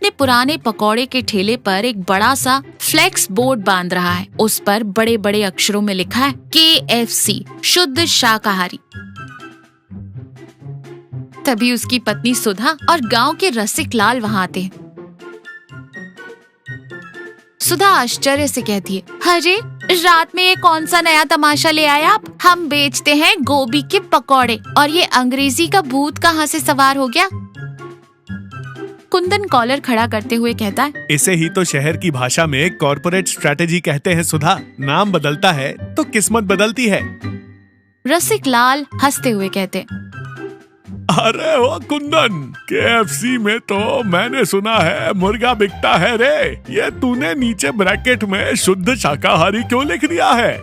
अपने पुराने पकौड़े के ठेले पर एक बड़ा सा फ्लेक्स बोर्ड बांध रहा है। उस पर बड़े बड़े अक्षरों में लिखा है KFC, शुद्ध शाकाहारी। तभी उसकी पत्नी सुधा और गांव के रसिक लाल वहाँ आते हैं। सुधा आश्चर्य से कहती है, अरे रात में ये कौन सा नया तमाशा ले आए आप? हम बेचते हैं गोभी के पकौड़े और ये अंग्रेजी का भूत कहाँ से सवार हो गया? कुंदन कॉलर खड़ा करते हुए कहता है, इसे ही तो शहर की भाषा में कॉर्पोरेट स्ट्रेटेजी कहते हैं सुधा। नाम बदलता है तो किस्मत बदलती है। रसिक लाल हंसते हुए कहते, अरे वो कुंदन, KFC में तो मैंने सुना है मुर्गा बिकता है रे। ये तूने नीचे ब्रैकेट में शुद्ध शाकाहारी क्यों लिख दिया है?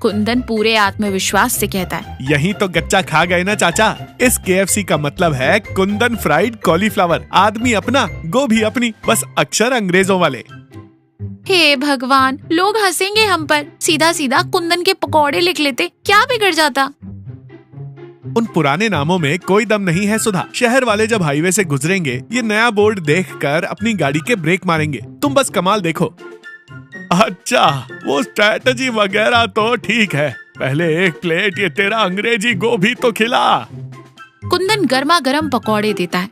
कुंदन पूरे आत्मविश्वास से कहता है, यही तो गच्चा खा गए ना चाचा। इस KFC का मतलब है कुंदन फ्राइड कॉलीफ्लावर। आदमी अपना, गोभी अपनी, बस अक्षर अंग्रेजों वाले। हे भगवान, लोग हंसेंगे हम पर। सीधा सीधा कुंदन के पकौड़े लिख लेते, क्या बिगड़ जाता? उन पुराने नामों में कोई दम नहीं है सुधा। शहर वाले जब हाईवे से गुजरेंगे, ये नया बोर्ड देखकर अपनी गाड़ी के ब्रेक मारेंगे। तुम बस कमाल देखो। अच्छा, वो स्ट्रैटेजी वगैरह तो ठीक है, पहले एक प्लेट ये तेरा अंग्रेजी गोभी तो खिला। कुंदन गर्मा गर्म पकौड़े देता है।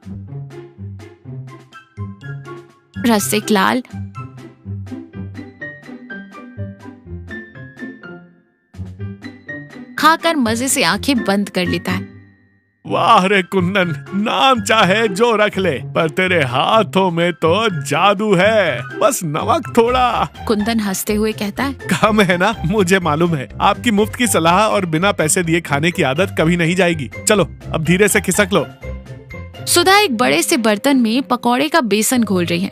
रसिक लाल खाकर मजे से आंखें बंद कर लेता है। वाह रे कुंदन, नाम चाहे जो रख ले, पर तेरे हाथों में तो जादू है। बस नमक थोड़ा। कुंदन हंसते हुए कहता है, कम है ना, मुझे मालूम है। आपकी मुफ्त की सलाह और बिना पैसे दिए खाने की आदत कभी नहीं जाएगी। चलो अब धीरे से खिसक लो। सुधा एक बड़े से बर्तन में पकौड़े का बेसन घोल रही है।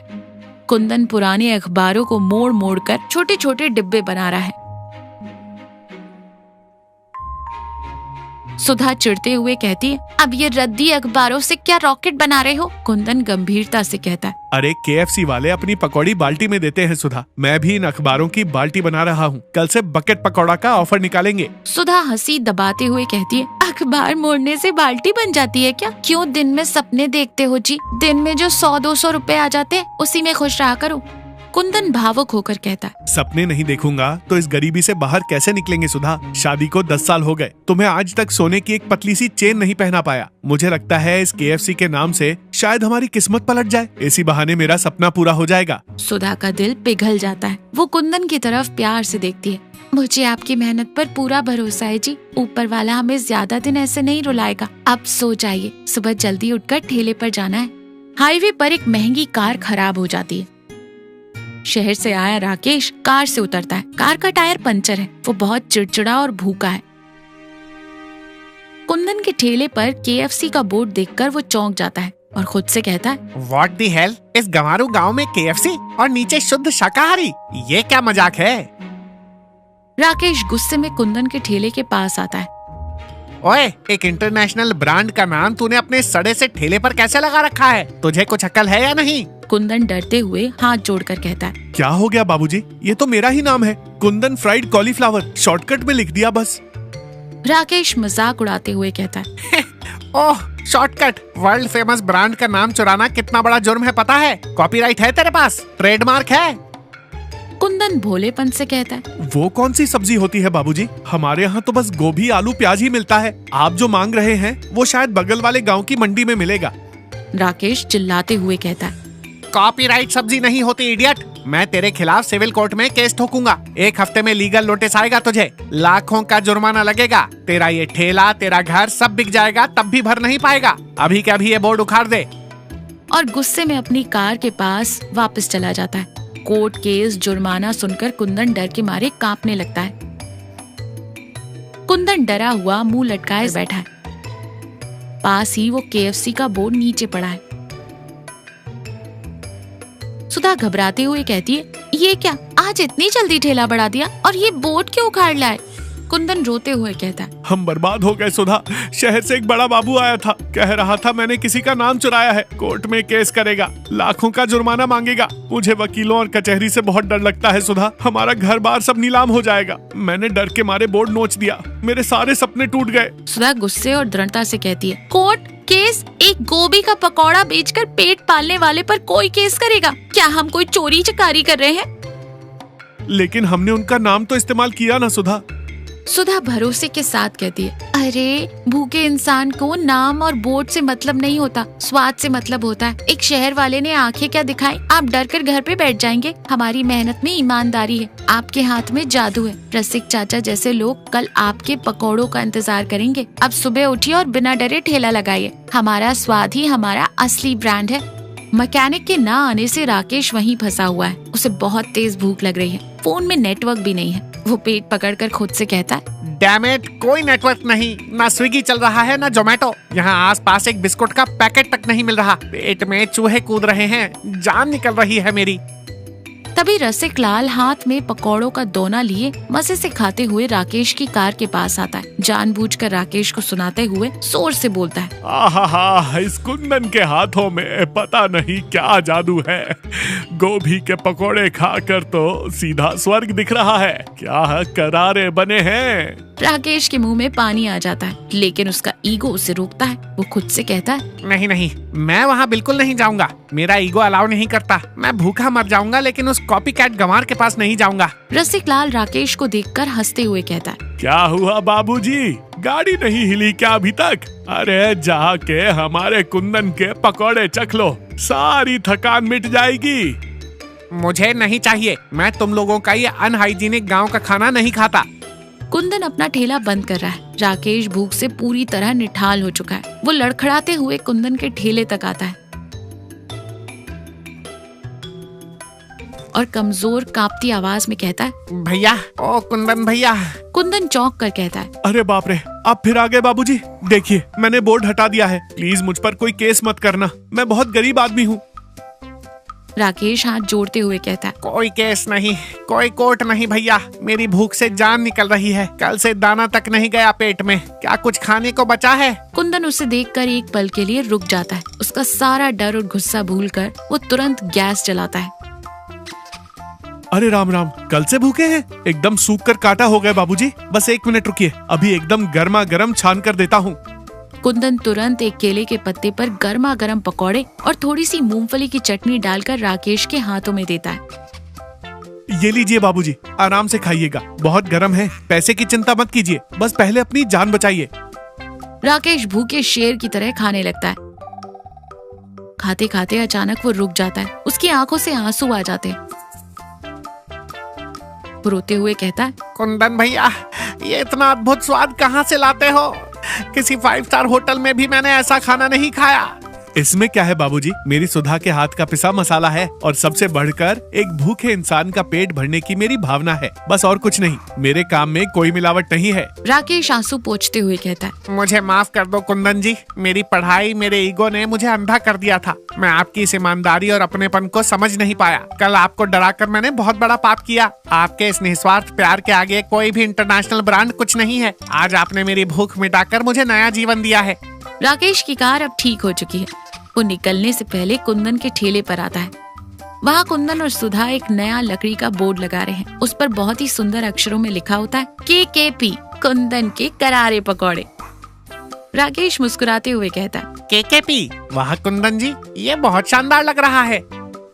कुंदन पुराने अखबारों को मोड़ मोड़ कर छोटे छोटे डिब्बे बना रहा है। सुधा चिढ़ते हुए कहती है, अब ये रद्दी अखबारों से क्या रॉकेट बना रहे हो? कुंदन गंभीरता से कहता है, अरे KFC वाले अपनी पकौड़ी बाल्टी में देते हैं सुधा। मैं भी इन अखबारों की बाल्टी बना रहा हूँ। कल से बकेट पकौड़ा का ऑफर निकालेंगे। सुधा हंसी दबाते हुए कहती है, अखबार मोड़ने से बाल्टी बन जाती है क्या? क्यों दिन में सपने देखते हो जी? दिन में जो 100-200 रुपए आ जाते हैं, उसी में खुश रहा करो। कुंदन भावुक होकर कहता है, सपने नहीं देखूंगा तो इस गरीबी से बाहर कैसे निकलेंगे सुधा? शादी को 10 साल हो गए, तुम्हें आज तक सोने की एक पतली सी चेन नहीं पहना पाया। मुझे लगता है इस KFC के नाम से शायद हमारी किस्मत पलट जाए। इसी बहाने मेरा सपना पूरा हो जाएगा। सुधा का दिल पिघल जाता है। वो कुंदन की तरफ प्यार से देखती है। मुझे आपकी मेहनत पर पूरा भरोसा है जी। ऊपर वाला हमें ज्यादा दिन ऐसे नहीं रुलाएगा। अब सो जाइए, सुबह जल्दी उठकर ठेले पर जाना है। हाईवे पर एक महंगी कार खराब हो जाती है। शहर से आया राकेश कार से उतरता है। कार का टायर पंचर है। वो बहुत चिड़चिड़ा और भूखा है। कुंदन के ठेले पर KFC का बोर्ड देखकर वो चौंक जाता है और खुद से कहता है, व्हाट द हेल, इस गंवारू गांव में KFC और नीचे शुद्ध शाकाहारी, ये क्या मजाक है? राकेश गुस्से में कुंदन के ठेले के पास आता है। ओए, एक इंटरनेशनल ब्रांड का नाम तूने अपने सड़े से ठेले पर कैसे लगा रखा है? तुझे कुछ अक्ल है या नहीं? कुंदन डरते हुए हाथ जोड़कर कहता है, क्या हो गया बाबूजी? ये तो मेरा ही नाम है, कुंदन फ्राइड कॉलीफ्लावर। शॉर्टकट में लिख दिया बस। राकेश मजाक उड़ाते हुए कहता है, ओह शॉर्टकट। वर्ल्ड फेमस ब्रांड का नाम चुराना कितना बड़ा जुर्म है पता है? कॉपीराइट है तेरे पास? ट्रेडमार्क है? कुंदन भोलेपन से कहता है, वो कौन सी सब्जी होती है बाबूजी? हमारे यहाँ तो बस गोभी आलू प्याज ही मिलता है। आप जो मांग रहे हैं वो शायद बगल वाले गांव की मंडी में मिलेगा। राकेश चिल्लाते हुए कहता है, कॉपीराइट सब्जी नहीं होती इडियट। मैं तेरे खिलाफ सिविल कोर्ट में केस ठोकूंगा। 1 हफ्ते में लीगल नोटिस आएगा तुझे। लाखों का जुर्माना लगेगा। तेरा ये ठेला, तेरा घर सब बिक जाएगा, तब भी भर नहीं पाएगा। अभी के अभी ये बोर्ड उखाड़ दे। और गुस्से में अपनी कार के पास वापस चला जाता है। कोर्ट केस जुर्माना सुनकर कुंदन डर के मारे कांपने लगता है। कुंदन डरा हुआ मुंह लटकाए बैठा है। पास ही वो KFC का बोर्ड नीचे पड़ा है। सुधा घबराते हुए कहती है, ये क्या, आज इतनी जल्दी ठेला बढ़ा दिया और ये बोर्ड क्यों उखाड़ लाए? कुंदन रोते हुए कहता है, हम बर्बाद हो गए सुधा। शहर से एक बड़ा बाबू आया था, कह रहा था मैंने किसी का नाम चुराया है, कोर्ट में केस करेगा, लाखों का जुर्माना मांगेगा। मुझे वकीलों और कचहरी से बहुत डर लगता है सुधा। हमारा घर बार सब नीलाम हो जाएगा। मैंने डर के मारे बोर्ड नोच दिया। मेरे सारे सपने टूट गए। सुधा गुस्से और दृढ़ता से कहती है, कोर्ट केस एक एक गोभी का पकौड़ा बेचकर पेट पालने वाले पर कोई केस करेगा? क्या हम कोई चोरी चकारी कर रहे हैं? लेकिन हमने उनका नाम तो इस्तेमाल किया ना सुधा। सुधा भरोसे के साथ कहती है, अरे भूखे इंसान को नाम और बोर्ड से मतलब नहीं होता, स्वाद से मतलब होता है। एक शहर वाले ने आंखें क्या दिखाई, आप डर कर घर पे बैठ जाएंगे। हमारी मेहनत में ईमानदारी है, आपके हाथ में जादू है। रसिक चाचा जैसे लोग कल आपके पकौड़ों का इंतजार करेंगे। अब सुबह उठिए और बिना डरे ठेला लगाइए। हमारा स्वाद ही हमारा असली ब्रांड है। मैकेनिक के ना आने से राकेश वहीं फंसा हुआ है। उसे बहुत तेज भूख लग रही है। फोन में नेटवर्क भी नहीं है। वो पेट पकड़कर खुद से कहता है, डैम इट, कोई नेटवर्क नहीं, ना स्विगी चल रहा है ना जोमेटो। यहाँ आसपास एक बिस्कुट का पैकेट तक नहीं मिल रहा। पेट में चूहे कूद रहे हैं, जान निकल रही है मेरी। तभी रसिक लाल हाथ में पकौड़ों का दोना लिए मजे से खाते हुए राकेश की कार के पास आता है। जानबूझकर राकेश को सुनाते हुए जोर से बोलता है, आहा, इस कुंदन के हाथों में पता नहीं क्या जादू है। गोभी के पकोड़े खाकर तो सीधा स्वर्ग दिख रहा है। क्या करारे बने हैं। राकेश के मुंह में पानी आ जाता है, लेकिन उसका ईगो उसे रोकता है। वो खुद से कहता है, नहीं नहीं, मैं वहाँ बिल्कुल नहीं जाऊंगा। मेरा ईगो अलाउ नहीं करता। मैं भूखा मर जाऊंगा, लेकिन उस कॉपीकैट गंवार के पास नहीं जाऊंगा। रसिक लाल राकेश को देखकर हंसते हुए कहता है, क्या हुआ बाबूजी, गाड़ी नहीं हिली क्या अभी तक? अरे जाके हमारे कुंदन के पकौड़े चख लो, सारी थकान मिट जाएगी। मुझे नहीं चाहिए। मैं तुम लोगों का ये अनहाइजीनिक गाँव का खाना नहीं खाता। कुंदन अपना ठेला बंद कर रहा है। राकेश भूख से पूरी तरह निठाल हो चुका है। वो लड़खड़ाते हुए कुंदन के ठेले तक आता है और कमजोर कांपती आवाज में कहता है, भैया, ओ कुंदन भैया। कुंदन चौंक कर कहता है, अरे बाप रे, आप फिर आ गए बाबूजी। देखिए, मैंने बोर्ड हटा दिया है। प्लीज मुझ पर कोई केस मत करना, मैं बहुत गरीब आदमी हूँ। राकेश हाथ जोड़ते हुए कहता है, कोई केस नहीं, कोई कोर्ट नहीं भैया। मेरी भूख से जान निकल रही है। कल से दाना तक नहीं गया पेट में। क्या कुछ खाने को बचा है? कुंदन उसे देखकर एक पल के लिए रुक जाता है। उसका सारा डर और गुस्सा भूलकर वो तुरंत गैस जलाता है। अरे राम राम, कल से भूखे हैं? एकदम सूख कर काटा हो गए बाबूजी। बस 1 मिनट रुकिए, अभी एकदम गर्मा गर्म छान कर देता हूँ। कुंदन तुरंत एक केले के पत्ते पर गर्मा गर्म पकौड़े और थोड़ी सी मूंगफली की चटनी डालकर राकेश के हाथों में देता है। ये लीजिए बाबूजी, आराम से खाइएगा, बहुत गर्म है। पैसे की चिंता मत कीजिए, बस पहले अपनी जान बचाइए। राकेश भूखे शेर की तरह खाने लगता है। खाते खाते अचानक वो रुक जाता है। उसकी आंखों से आंसू आ जाते हैं। वो रोते हुए कहता है, कुंदन भैया, ये इतना अद्भुत स्वाद कहाँ से लाते हो? किसी 5 स्टार होटल में भी मैंने ऐसा खाना नहीं खाया। इसमें क्या है बाबूजी, मेरी सुधा के हाथ का पिसा मसाला है। और सबसे बढ़कर एक भूखे इंसान का पेट भरने की मेरी भावना है, बस और कुछ नहीं। मेरे काम में कोई मिलावट नहीं है। राकेश आंसू पोंछते हुए कहता है, मुझे माफ कर दो कुंदन जी। मेरी पढ़ाई, मेरे ईगो ने मुझे अंधा कर दिया था। मैं आपकी इस ईमानदारी और अपनेपन को समझ नहीं पाया। कल आपको डराकर मैंने बहुत बड़ा पाप किया। आपके इस निस्वार्थ प्यार के आगे कोई भी इंटरनेशनल ब्रांड कुछ नहीं है। आज आपने मेरी भूख मिटाकर मुझे नया जीवन दिया है। राकेश की कार अब ठीक हो चुकी है। वो निकलने से पहले कुंदन के ठेले पर आता है। वहाँ कुंदन और सुधा एक नया लकड़ी का बोर्ड लगा रहे हैं। उस पर बहुत ही सुंदर अक्षरों में लिखा होता है, KKP, कुंदन के करारे पकौड़े। राकेश मुस्कुराते हुए कहता है, KKP, वाह कुंदन जी, ये बहुत शानदार लग रहा है।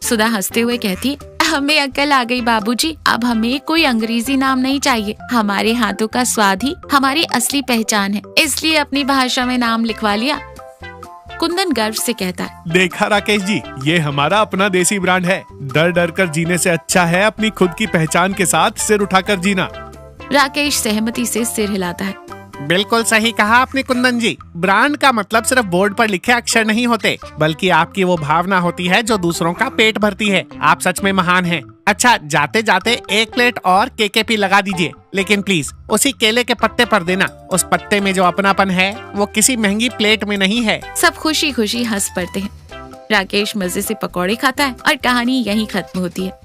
सुधा हंसते हुए कहती है, हमें अक्ल आ गई बाबूजी। अब हमें कोई अंग्रेजी नाम नहीं चाहिए। हमारे हाथों का स्वाद ही हमारी असली पहचान है, इसलिए अपनी भाषा में नाम लिखवा लिया। कुंदन गर्व से कहता है, देखा राकेश जी, ये हमारा अपना देसी ब्रांड है। डर डर कर जीने से अच्छा है अपनी खुद की पहचान के साथ सिर उठाकर जीना। राकेश सहमति से सिर हिलाता है। बिल्कुल सही कहा आपने कुंदन जी। ब्रांड का मतलब सिर्फ बोर्ड पर लिखे अक्षर नहीं होते, बल्कि आपकी वो भावना होती है जो दूसरों का पेट भरती है। आप सच में महान हैं। अच्छा, जाते जाते 1 प्लेट और KKP लगा दीजिए, लेकिन प्लीज उसी केले के पत्ते पर देना। उस पत्ते में जो अपनापन है वो किसी महंगी प्लेट में नहीं है। सब खुशी खुशी हंस पड़ते हैं। राकेश मजे से पकौड़े खाता है और कहानी यहीं खत्म होती है।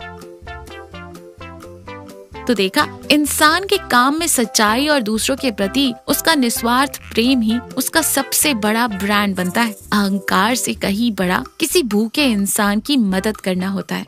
तो देखा, इंसान के काम में सच्चाई और दूसरों के प्रति उसका निस्वार्थ प्रेम ही उसका सबसे बड़ा ब्रांड बनता है। अहंकार से कहीं बड़ा किसी भूखे इंसान की मदद करना होता है।